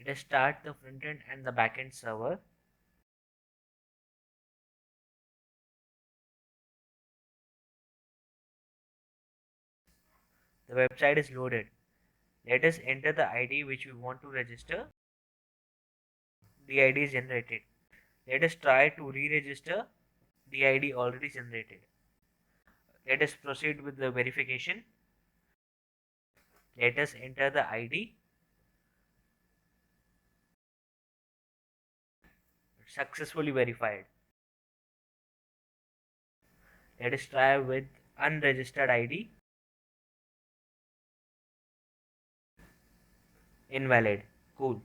Let us start the front end and the back end server. The website is loaded. Let us enter the ID which we want to register. The ID is generated. Let us try to re-register the ID already generated. Let us proceed with the verification. Let us enter the ID. Successfully verified. Let us try with unregistered ID. Invalid. Cool.